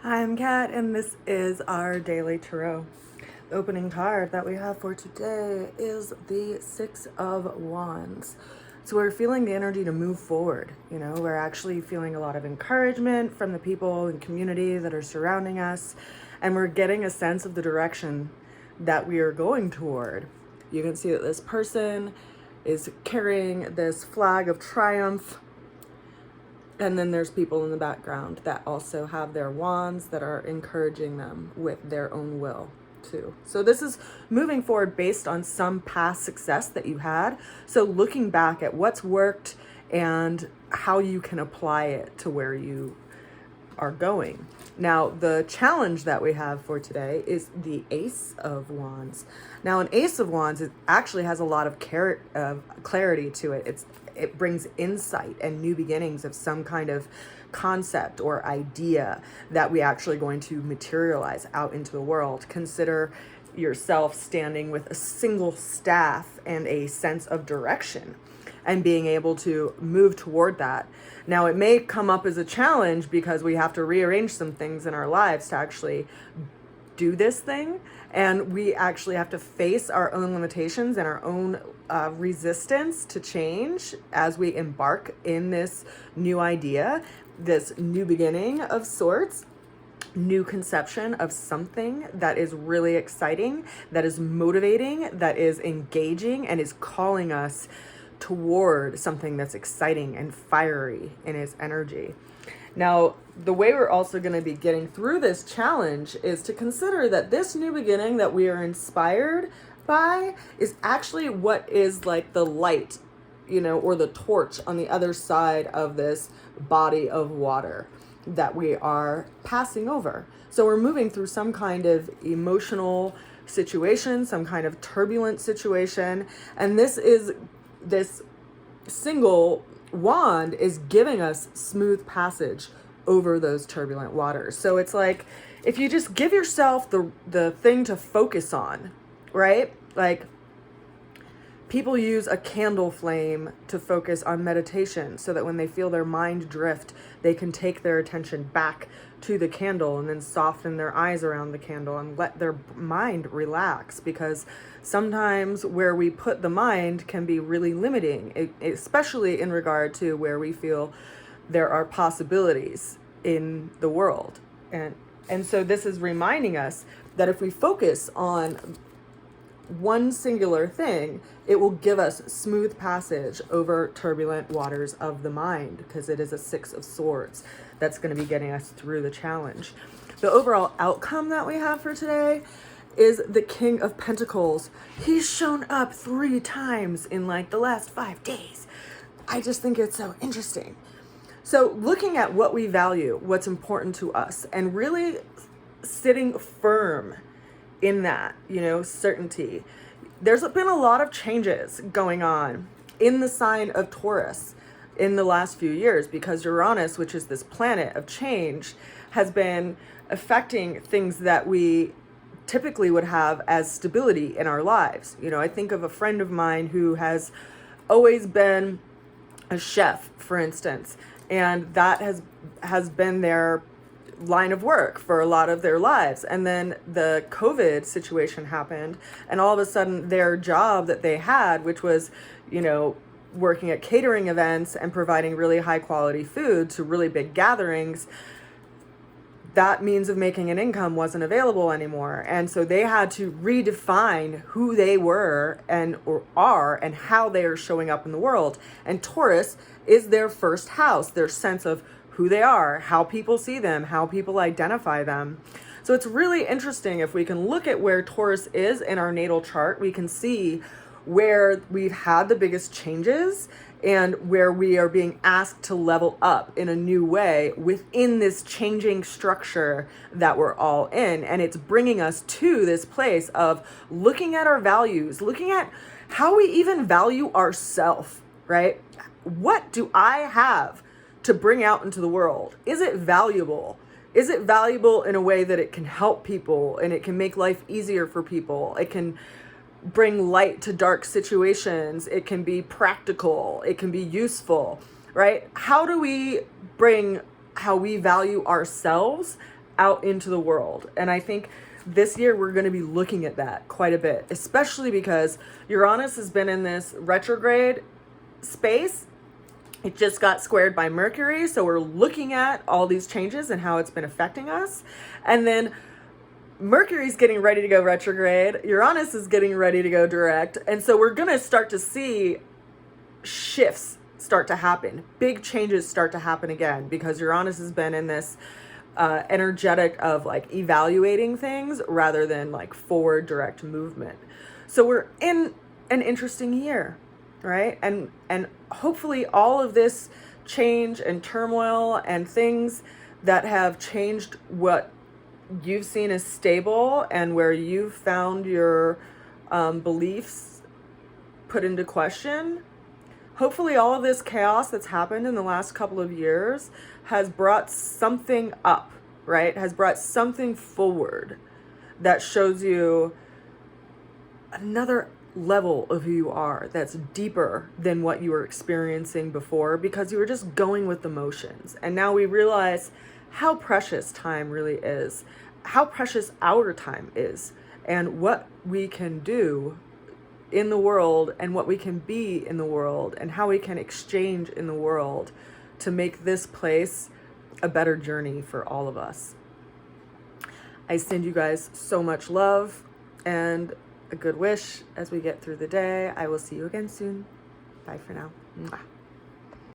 I'm Kat, and this is our daily tarot. The opening card that we have for today is the Six of Wands. So we're feeling the energy to move forward. We're actually feeling a lot of encouragement from the people and community that are surrounding us, and we're getting a sense of the direction that we are going toward. You can see that this person is carrying this flag of triumph. And then there's people in the background that also have their wands that are encouraging them with their own will too. So this is moving forward based on some past success that you had. So looking back at what's worked and how you can apply it to where you are going. Now, the challenge that we have for today is the Ace of Wands. Now, an Ace of Wands actually has a lot of clarity to it. It brings insight and new beginnings of some kind of concept or idea that we actually going to materialize out into the world. Consider yourself standing with a single staff and a sense of direction and being able to move toward that. Now, it may come up as a challenge because we have to rearrange some things in our lives to actually do this thing. And we actually have to face our own limitations and our own resistance to change as we embark in this new idea, this new beginning of sorts, new conception of something that is really exciting, that is motivating, that is engaging, and is calling us toward something that's exciting and fiery in its energy. Now, the way we're also going to be getting through this challenge is to consider that this new beginning that we are inspired by is actually what is like the light, or the torch on the other side of this body of water that we are passing over. So we're moving through some kind of emotional situation, some kind of turbulent situation, and this single wand is giving us smooth passage over those turbulent waters. So it's like if you just give yourself the thing to focus on, right? Like people use a candle flame to focus on meditation so that when they feel their mind drift, they can take their attention back to the candle and then soften their eyes around the candle and let their mind relax, because sometimes where we put the mind can be really limiting, especially in regard to where we feel there are possibilities in the world. And so this is reminding us that if we focus on one singular thing, it will give us smooth passage over turbulent waters of the mind, because it is a Six of Swords that's going to be getting us through the challenge. The overall outcome that we have for today is the King of Pentacles. He's shown up 3 times in like the last 5 days. I just think it's so interesting. So looking at what we value, what's important to us, and really sitting firm in that, certainty. There's been a lot of changes going on in the sign of Taurus in the last few years, because Uranus, which is this planet of change, has been affecting things that we typically would have as stability in our lives. I think of a friend of mine who has always been a chef, for instance, and that has been their line of work for a lot of their lives. And then the COVID situation happened, and all of a sudden their job that they had, which was, working at catering events and providing really high quality food to really big gatherings, that means of making an income wasn't available anymore. And so they had to redefine who they were or are and how they are showing up in the world. And Taurus is their first house, their sense of who they are, how people see them, how people identify them. So it's really interesting. If we can look at where Taurus is in our natal chart, we can see where we've had the biggest changes and where we are being asked to level up in a new way within this changing structure that we're all in. And it's bringing us to this place of looking at our values, looking at how we even value ourselves, right? What do I have to bring out into the world? Is it valuable? Is it valuable in a way that it can help people and it can make life easier for people? It can bring light to dark situations. It can be practical. It can be useful, right? How do we bring how we value ourselves out into the world. And I think this year we're going to be looking at that quite a bit, especially because Uranus has been in this retrograde space. It just got squared by Mercury, so we're looking at all these changes and how it's been affecting us. And then Mercury's getting ready to go retrograde, Uranus is getting ready to go direct, and so we're going to start to see shifts start to happen. Big changes start to happen again because Uranus has been in this energetic of like evaluating things rather than like forward direct movement. So we're in an interesting year, right? And hopefully all of this change and turmoil and things that have changed what you've seen as stable and where you've found your beliefs put into question, hopefully all of this chaos that's happened in the last couple of years has brought something up, right? Has brought something forward that shows you another level of who you are that's deeper than what you were experiencing before because you were just going with the motions. And now we realize how precious time really is, how precious our time is, and what we can do in the world and what we can be in the world and how we can exchange in the world to make this place a better journey for all of us. I send you guys so much love and a good wish as we get through the day. I will see you again soon. Bye for now. Mwah.